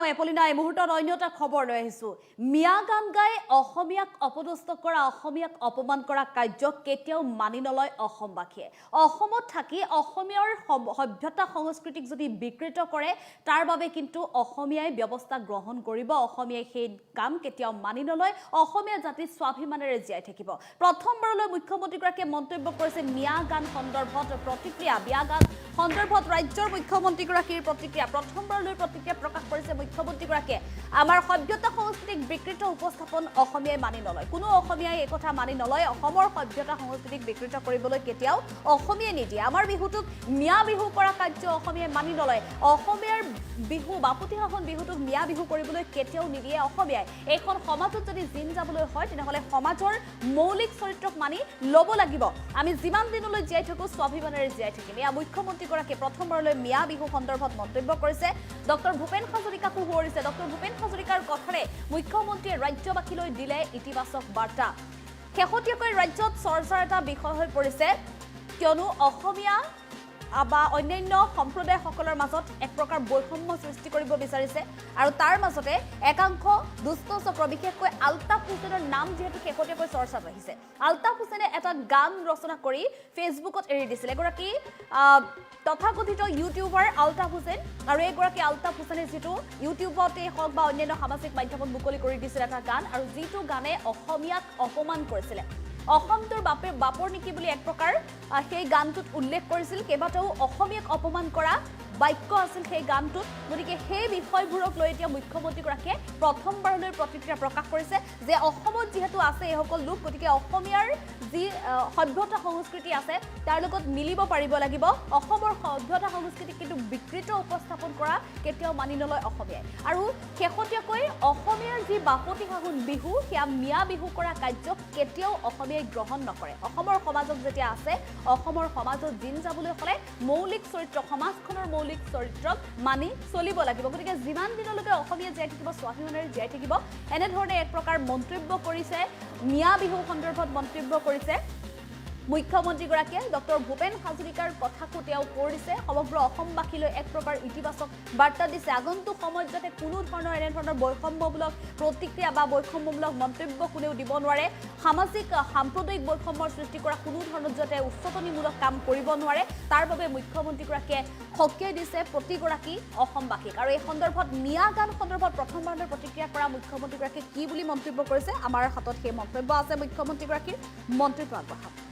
মই এপলিনা এই মুহূৰ্তত অন্য এটা খবৰ লৈ আহিছোঁ মিয়া গান গাই অসমীয়াক অপদস্থ কৰা অসমীয়াক অপমান কৰা কাৰ্য কেতিয়াও মানি নলয় অসমবাসীয়ে অসমত থাকি অসমীয়াৰ সভ্যতা সংস্কৃতিক যদি বিকৃত কৰে তাৰ বাবে কিন্তু অসমীয়াই ব্যৱস্থা গ্ৰহণ কৰিব অসমীয়াই সেই কাম কেতিয়াও মানি নলয় অসমীয়া জাতি স্বাভিমানেৰে জীয়াই থাকিব প্ৰথমবাৰলৈ মুখ্যমন্ত্ৰীগৰাকীয়ে মন্তব্য কৰিছে মিয়া গান সন্দৰ্ভত প্ৰতিক্ৰিয়া মিয়া গান সন্দৰ্ভত ৰাজ্যৰ মুখ্যমন্ত্ৰীগৰাকীৰ প্ৰতিক্ৰিয়া প্ৰথমবাৰলৈ প্ৰতিক্ৰিয়া প্ৰকাশ কৰিছে মুখ্যমন্ত্ৰীগৰাকীয়ে আমাৰ সভ্যতা সংস্কৃতিক বিকৃত উপস্থাপন অসমীয়াই মানি নলয় কোনো অসমীয়াই এই কথা মানি নলয় অসমৰ সভ্যতা সংস্কৃতিক বিকৃত কৰিবলৈ কেতিয়াও অসমীয়াই নিদিয়ে আমাৰ বিহুটোক মিয়া বিহু কৰা কাৰ্য অসমীয়াই মানি নলয় অসমীয়াৰ বিহু বাপুতিসাহোন বিহুটোক মিয়া বিহু কৰিবলৈ কেতিয়াও নিদিয়ে অসমীয়াই এইখন সমাজত যদি জিন যাবলৈ হয় তেনেহ'লে সমাজৰ মৌলিক চৰিত্ৰক মানি ল'ব লাগিব আমি যিমান দিনলৈ জীয়াই থাকোঁ স্বাভিমানেৰে জীয়াই থাকিম এয়া মুখ্যমন্ত্ৰীগৰাকীয়ে প্ৰথমবাৰলৈ মিয়া বিহু সন্দৰ্ভত মন্তব্য কৰিছে ডক্টৰ ভূপেন হাজৰিকাকো সোঁৱৰিছে ডক্টৰ ভূপেন হাজৰিকাৰ কথাৰে মুখ্যমন্ত্ৰীয়ে ৰাজ্যবাসীলৈ দিলে ইতিবাচক বাৰ্তা শেহতীয়াকৈ ৰাজ্যত চৰ্চাৰ এটা বিষয় হৈ পৰিছে কিয়নো অসমীয়া বা অন্যান্য সম্প্ৰদায়সকলৰ মাজত এক প্ৰকাৰ বৈষম্য সৃষ্টি কৰিব বিচাৰিছে আৰু তাৰ মাজতে একাংশ দুষ্ট চক্ৰ বিশেষকৈ আলতাফ হুছেইনৰ নাম যিহেতু শেহতীয়াকৈ চৰ্চাত আহিছে আলতাফ হুছেইনে এটা গান ৰচনা কৰি ফেচবুকত এৰি দিছিল এগৰাকী তথাকথিত ইউটিউবাৰ আলতাফ হুছেইন আৰু এগৰাকী আলতাফ হুছেইনে যিটো ইউটিউবতে হওক বা অন্যান্য সামাজিক মাধ্যমত মুকলি কৰি দিছিল এটা গান আৰু যিটো গানে অসমীয়াক অপমান কৰিছিলে অসমটোৰ বাপৰ নেকি বুলি এক প্ৰকাৰ সেই গানটোত উল্লেখ কৰিছিল কেইবাটাও অসমীয়াক অপমান কৰা বাক্য আছিল সেই গানটোত গতিকে সেই বিষয়বোৰক লৈ এতিয়া মুখ্যমন্ত্ৰীগৰাকীয়ে প্ৰথমবাৰলৈ প্ৰতিক্ৰিয়া প্ৰকাশ কৰিছে যে অসমত যিহেতু আছে এইসকল লোক গতিকে অসমীয়াৰ যি সভ্যতা সংস্কৃতি আছে তাৰ লগত মিলিব পাৰিব লাগিব অসমৰ সভ্যতা সংস্কৃতিক কিন্তু বিকৃত উপস্থাপন কৰা কেতিয়াও মানি নলয় অসমীয়াই আৰু শেহতীয়াকৈ অসমীয়াৰ যি বাপতিসাহোন বিহু সেয়া মিয়া বিহু কৰা কাৰ্যক কেতিয়াও অসমীয়াই গ্ৰহণ নকৰে অসমৰ সমাজত যেতিয়া আছে অসমৰ সমাজত দিন যাবলৈ হ'লে মৌলিক চৰিত্ৰ সমাজখনৰ মৌলিক চৰিত্ৰক মানি চলিব লাগিব গতিকে যিমান দিনলৈকে অসমীয়া জীয়াই থাকিব স্বাভিমানেৰে জীয়াই থাকিব এনেধৰণে এক প্ৰকাৰ মন্তব্য কৰিছে মিয়া বিহু সন্দৰ্ভত মন্তব্য কৰিছে মুখ্যমন্ত্ৰীগৰাকীয়ে ডক্টৰ ভূপেন হাজৰিকাৰ কথাকো তেওঁ কৰিছে সমগ্ৰ অসমবাসীলৈ এক প্ৰকাৰ ইতিবাচক বাৰ্তা দিছে আগন্তুক সময়ত যাতে কোনো ধৰণৰ এনেধৰণৰ বৈষম্যমূলক প্ৰতিক্ৰিয়া বা বৈষম্যমূলক মন্তব্য কোনেও দিব নোৱাৰে সামাজিক সাম্প্ৰদায়িক বৈষম্যৰ সৃষ্টি কৰা কোনো ধৰণৰ যাতে উচ্চতনীমূলক কাম কৰিব নোৱাৰে তাৰ বাবে মুখ্যমন্ত্ৰীগৰাকীয়ে সকীয়াই দিছে প্ৰতিগৰাকী অসমবাসীক আৰু এই সন্দৰ্ভত মিয়া গান সন্দৰ্ভত প্ৰথমবাৰলৈ প্ৰতিক্ৰিয়া কৰা মুখ্যমন্ত্ৰীগৰাকীয়ে কি বুলি মন্তব্য কৰিছে আমাৰ হাতত সেই মন্তব্য আছে মুখ্যমন্ত্ৰীগৰাকীৰ মন্তব্য আগবঢ়াম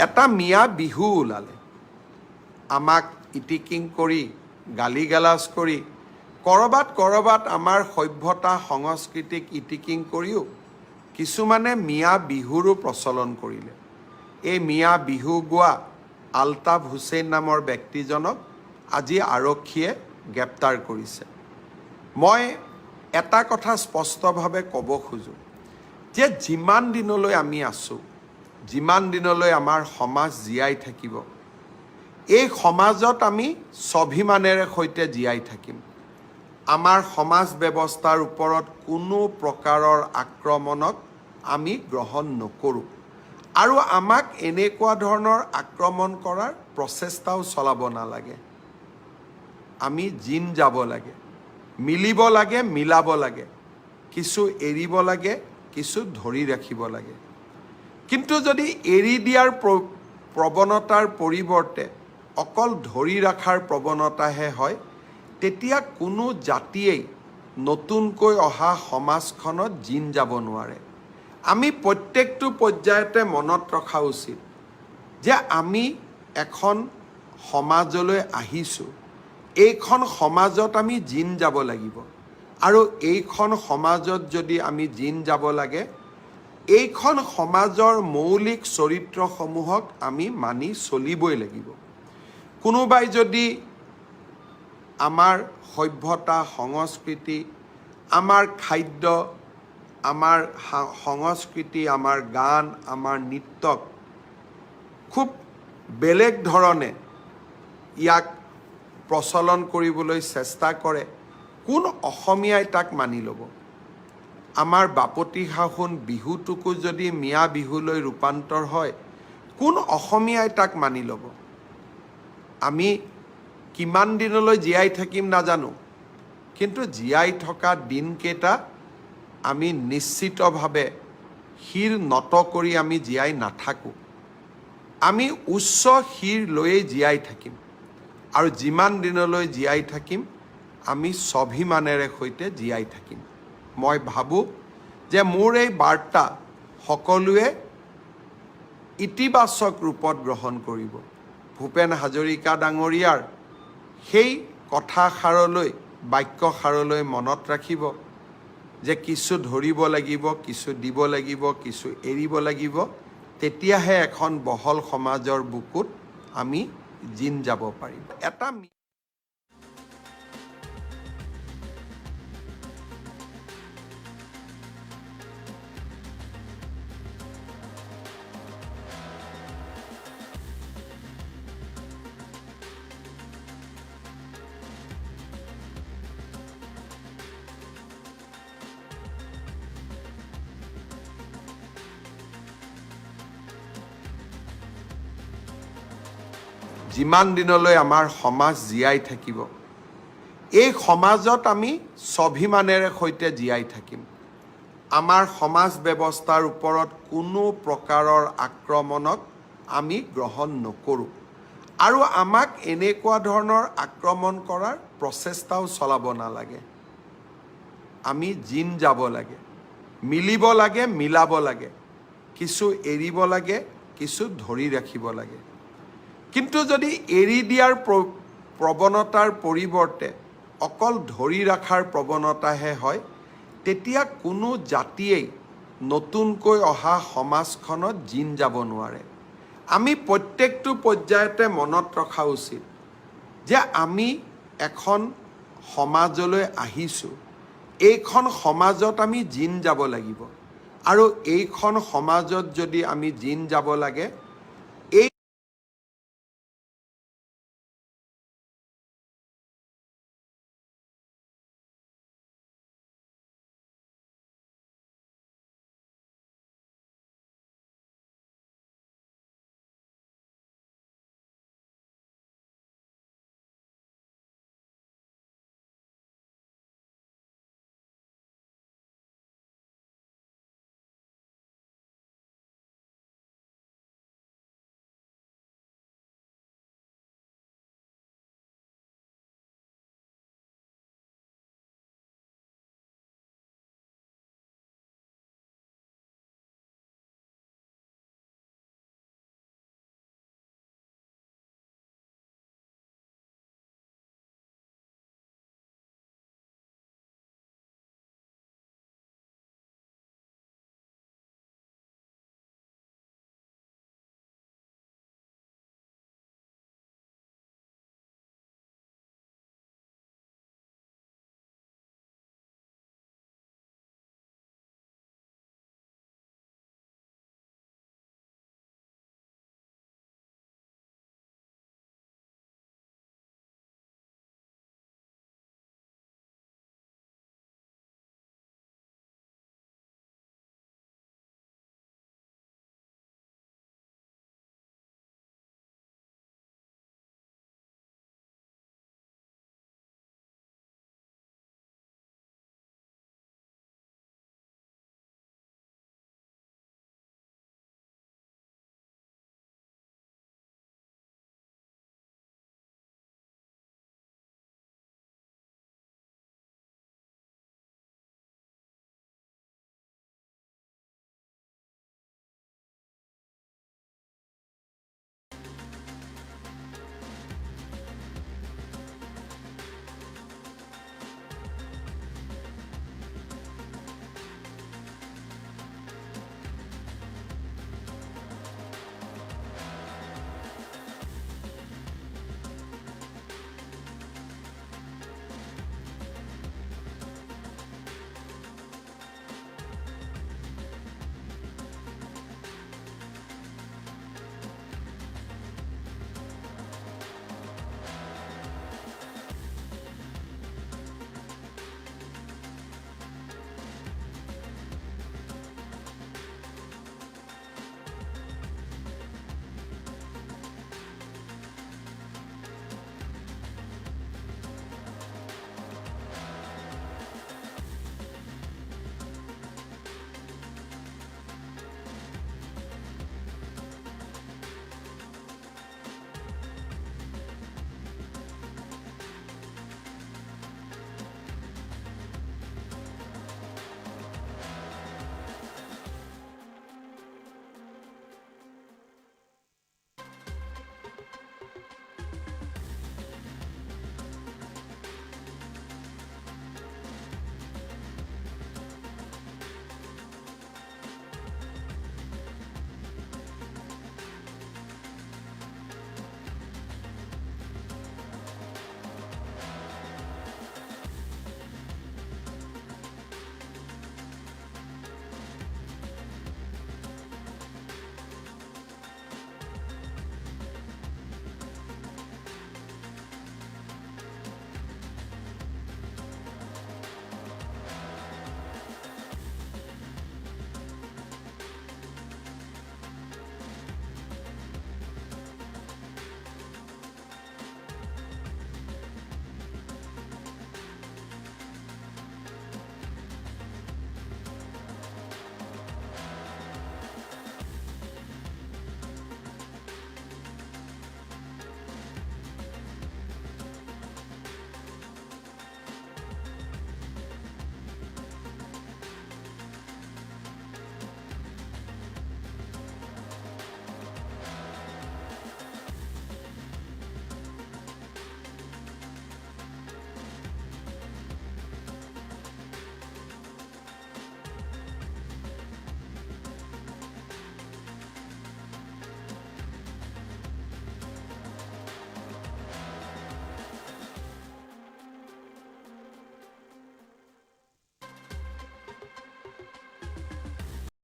এটা মিয়া বিহু ওলালে আমাক ইটিকিং কৰি গালি গালাজ কৰি কৰবাত আমাৰ সভ্যতা সংস্কৃতিক ইটিকিং কৰিও কিছুমানে মিয়া বিহুৰো প্ৰচলন কৰিলে এই মিয়া বিহু গোৱা আলতাফ হুছেইন নামৰ ব্যক্তিজনক আজি আৰক্ষীয়ে গ্ৰেপ্তাৰ কৰিছে মই এটা কথা স্পষ্টভাৱে ক'ব খোজোঁ যে যিমান দিনলৈ আমি আছোঁ যিমান দিনলৈ আমাৰ সমাজ জীয়াই থাকিব এই সমাজত আমি স্বাভিমানেৰে সৈতে জীয়াই থাকিম আমাৰ সমাজ ব্যৱস্থাৰ ওপৰত কোনো প্ৰকাৰৰ আক্ৰমণক আমি গ্ৰহণ নকৰোঁ আৰু আমাক এনেকুৱা ধৰণৰ আক্ৰমণ কৰাৰ প্ৰচেষ্টাও চলাব নালাগে আমি জিন যাব লাগে মিলিব লাগে মিলাব লাগে কিছু এৰিব লাগে কিছু ধৰি ৰাখিব লাগে কিন্তু যদি এৰি দিয়াৰ প্ৰৱণতাৰ পৰিৱৰ্তে অকল ধৰি ৰখাৰ প্ৰৱণতাহে হয় তেতিয়া কোনো জাতিয়েই নতুনকৈ অহা সমাজখনত জিন যাব নোৱাৰে আমি প্ৰত্যেকটো পৰ্যায়তে মনত ৰখা উচিত যে আমি এখন সমাজলৈ আহিছোঁ এইখন সমাজত আমি জিন যাব লাগিব আৰু এইখন সমাজত যদি আমি জিন যাব লাগে এইখন সমাজৰ মৌলিক চৰিত্ৰসমূহক আমি মানি চলিবই লাগিব কোনোবাই যদি আমাৰ সভ্যতা সংস্কৃতি আমাৰ খাদ্য আমাৰ সংস্কৃতি আমাৰ গান আমাৰ নৃত্যক খুব বেলেগ ধৰণে ইয়াক প্ৰচলন কৰিবলৈ চেষ্টা কৰে কোন অসমীয়াই তাক মানি ল'ব আমাৰ বাপতিসাহোন বিহুটোকো যদি মিয়া বিহুলৈ ৰূপান্তৰ হয় কোন অসমীয়াই তাক মানি ল'ব আমি কিমান দিনলৈ জীয়াই থাকিম নাজানো, কিন্তু জীয়াই থকা দিনকেইটা আমি নিশ্চিতভাৱে শিৰ নত কৰি আমি জীয়াই নাথাকোঁ। আমি উচ্চ শিৰ লৈয়ে জীয়াই থাকিম, আৰু যিমান দিনলৈ জীয়াই থাকিম আমি স্বাভিমানেৰে সৈতে জীয়াই থাকিম। মই ভাবোঁ যে মোৰ এই বাৰ্তা সকলোৱে ইতিবাচক ৰূপত গ্ৰহণ কৰিব। ভূপেন হাজৰিকা ডাঙৰীয়াৰ সেই কথাষাৰলৈ, বাক্যষাৰলৈ মনত ৰাখিব যে কিছু ধৰিব লাগিব, কিছু দিব লাগিব, কিছু এৰিব লাগিব, তেতিয়াহে এখন বহল সমাজৰ বুকুত আমি জিন যাব পাৰিম। এটা যিমান দিনলৈ আমাৰ সমাজ জীয়াই থাকিব, এই সমাজত আমি স্বাভিমানেৰে সৈতে জীয়াই থাকিম। আমাৰ সমাজ ব্যৱস্থাৰ ওপৰত কোনো প্ৰকাৰৰ আক্ৰমণক আমি গ্ৰহণ নকৰোঁ, আৰু আমাক এনেকুৱা ধৰণৰ আক্ৰমণ কৰাৰ প্ৰচেষ্টাও চলাব নালাগে। আমি জিন যাব লাগে, মিলিব লাগে, মিলাব লাগে, কিছু এৰিব লাগে, কিছু ধৰি ৰাখিব লাগে। কিন্তু যদি এৰি দিয়াৰ প্ৰৱণতাৰ পৰিৱৰ্তে অকল ধৰি ৰখাৰ প্ৰৱণতাহে হয়, তেতিয়া কোনো জাতিয়েই নতুনকৈ অহা সমাজখনত জিন যাব নোৱাৰে। আমি প্ৰত্যেকটো পৰ্যায়তে মনত ৰখা উচিত যে আমি এখন সমাজলৈ আহিছোঁ, এইখন সমাজত আমি জিন যাব লাগিব, আৰু এইখন সমাজত যদি আমি জিন যাব লাগে